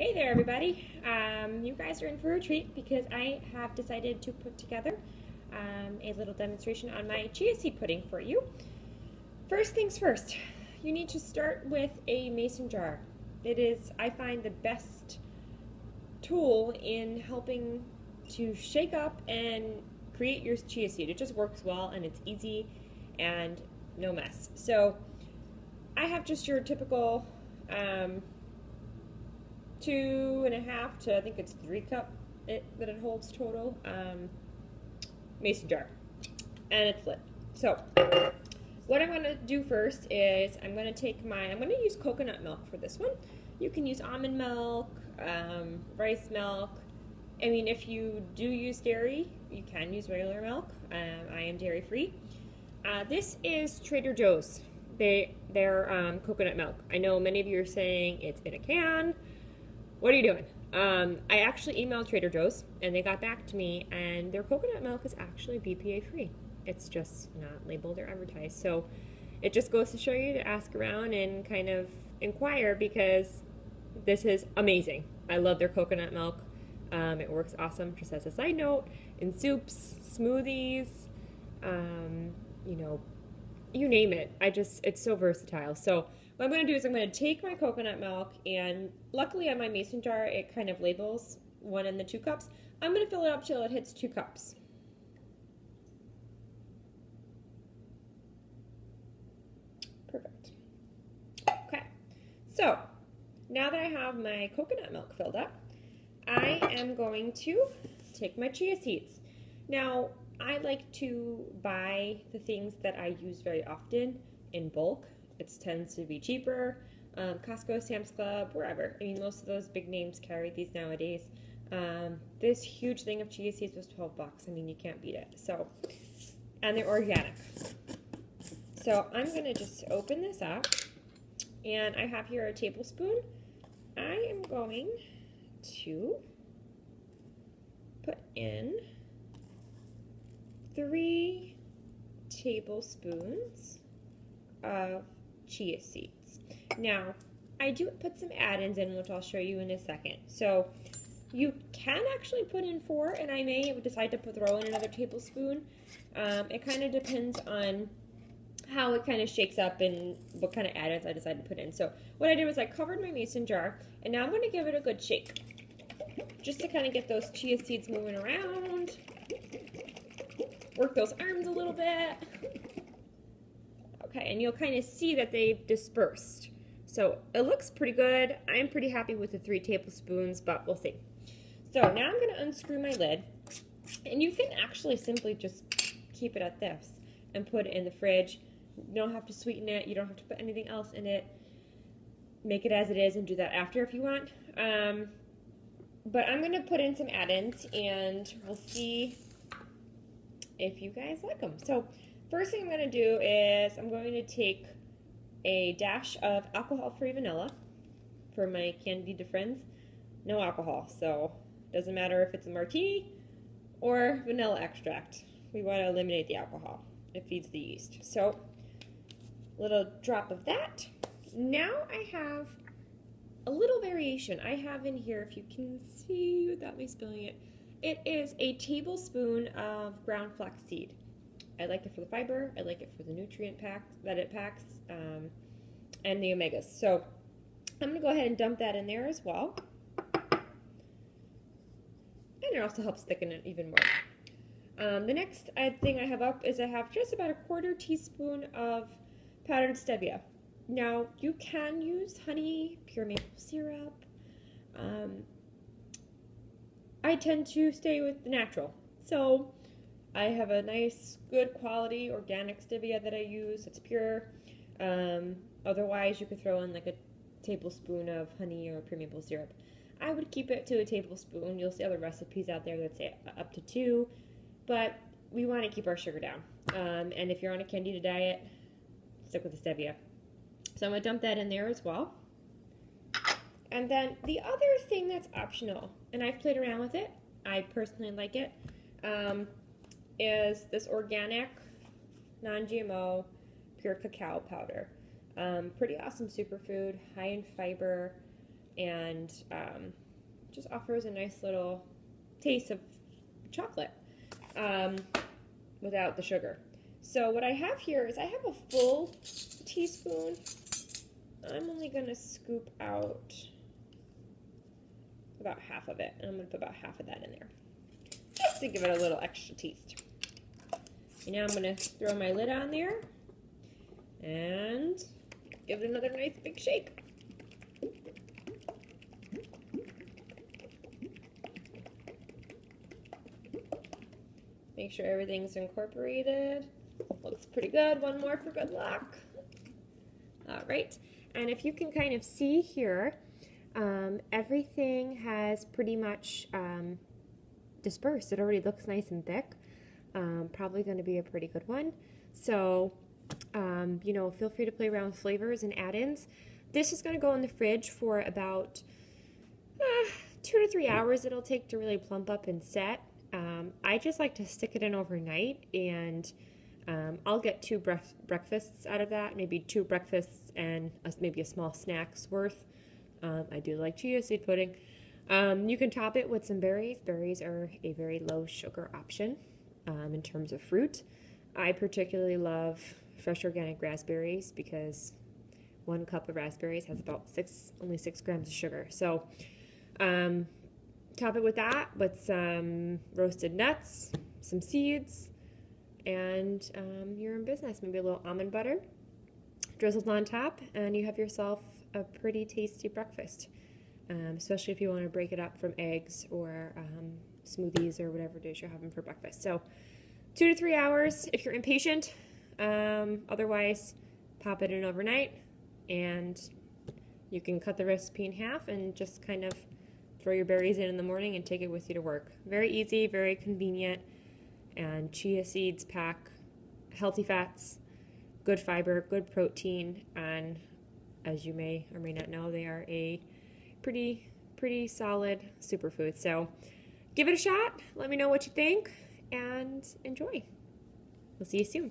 Hey there, everybody. You guys are in for a treat because I have decided to put together a little demonstration on my chia seed pudding for you. First things first, you need to start with a mason jar. It is, I find, the best tool in helping to shake up and create your chia seed. It just works well and it's easy and no mess. So I have just your typical 2.5 to, I think it's 3 cup that it holds total, mason jar, and it's lit. So what I'm going to do first is I'm going to use coconut milk for this one. You can use almond milk, rice milk. I mean, if you do use dairy, you can use regular milk. I am dairy free. This is Trader Joe's. Their coconut milk. I know many of you are saying it's in a can. What are you doing? I actually emailed Trader Joe's and they got back to me, and their coconut milk is actually BPA free. It's just not labeled or advertised. So it just goes to show you to ask around and kind of inquire, because this is amazing. I love their coconut milk. It works awesome, just as a side note, in soups, smoothies, you know, you name it. It's so versatile. So what I'm going to do is I'm going to take my coconut milk, and luckily on my mason jar it kind of labels 1 and the 2 cups. I'm going to fill it up till it hits 2 cups. Perfect. Okay, so now that I have my coconut milk filled up, I am going to take my chia seeds. Now, I like to buy the things that I use very often in bulk. It tends to be cheaper. Costco, Sam's Club, wherever. I mean, most of those big names carry these nowadays. This huge thing of chia seeds was $12. I mean, you can't beat it. So, and they're organic. So I'm going to just open this up, and I have here a tablespoon. I am going to put in 3 tablespoons of chia seeds. Now, I do put some add-ins in, which I'll show you in a second. So you can actually put in 4, and I may decide to throw in another tablespoon. It kind of depends on how it kind of shakes up and what kind of add-ins I decide to put in. So what I did was I covered my mason jar, and now I'm going to give it a good shake, just to kind of get those chia seeds moving around. Work those arms a little bit. Okay, and you'll kind of see that they've dispersed. So it looks pretty good. I'm pretty happy with the 3 tablespoons, but we'll see. So now I'm going to unscrew my lid, and you can actually simply just keep it at this and put it in the fridge. You don't have to sweeten it. You don't have to put anything else in it. Make it as it is and do that after if you want. But I'm going to put in some add-ins, and we'll see if you guys like them. So first thing I'm going to do is I'm going to take a dash of alcohol-free vanilla for my candida friends. No alcohol, so it doesn't matter if it's a martini or vanilla extract. We want to eliminate the alcohol. It feeds the yeast. So a little drop of that. Now I have a little variation. I have in here, if you can see without me spilling it, it is a tablespoon of ground flaxseed. I like it for the fiber. I like it for the nutrient pack that it packs, and the omegas. So I'm going to go ahead and dump that in there as well. And it also helps thicken it even more. The next thing I have up is I have just about a 1/4 teaspoon of powdered stevia. Now, you can use honey, pure maple syrup. I tend to stay with the natural. So I have a nice, good quality organic stevia that I use. It's pure. Otherwise, you could throw in like a tablespoon of honey or pure maple syrup. I would keep it to a tablespoon. You'll see other recipes out there that say up to 2, but we want to keep our sugar down. And if you're on a candida diet, stick with the stevia. So I'm going to dump that in there as well. And then the other thing that's optional, and I've played around with it, I personally like it, is this organic, non-GMO, pure cacao powder. Pretty awesome superfood, high in fiber. and just offers a nice little taste of chocolate without the sugar. So what I have here is I have a full teaspoon. I'm only going to scoop out about half of it, and I'm going to put about half of that in there just to give it a little extra taste. And now I'm going to throw my lid on there and give it another nice big shake. Make sure everything's incorporated. Looks pretty good. One more for good luck. All right. And if you can kind of see here, everything has pretty much dispersed. It already looks nice and thick. Probably going to be a pretty good one. So, you know, feel free to play around with flavors and add-ins. This is going to go in the fridge for about 2 to 3 hours it'll take to really plump up and set. I just like to stick it in overnight, and I'll get 2 breakfasts out of that, maybe 2 breakfasts and maybe a small snack's worth. I do like chia seed pudding. You can top it with some berries. Berries are a very low sugar option in terms of fruit. I particularly love fresh organic raspberries because 1 cup of raspberries has about only 6 grams of sugar. So top it with that, with some roasted nuts, some seeds, and you're in business. Maybe a little almond butter drizzled on top, and you have yourself a pretty tasty breakfast, especially if you want to break it up from eggs or smoothies or whatever it is you're having for breakfast. So 2 to 3 hours if you're impatient. Otherwise, pop it in overnight, and you can cut the recipe in half and just kind of throw your berries in the morning and take it with you to work. Very easy, very convenient, and chia seeds pack healthy fats, good fiber, good protein, and as you may or may not know, they are a pretty solid superfood. So give it a shot, let me know what you think, and enjoy. We'll see you soon.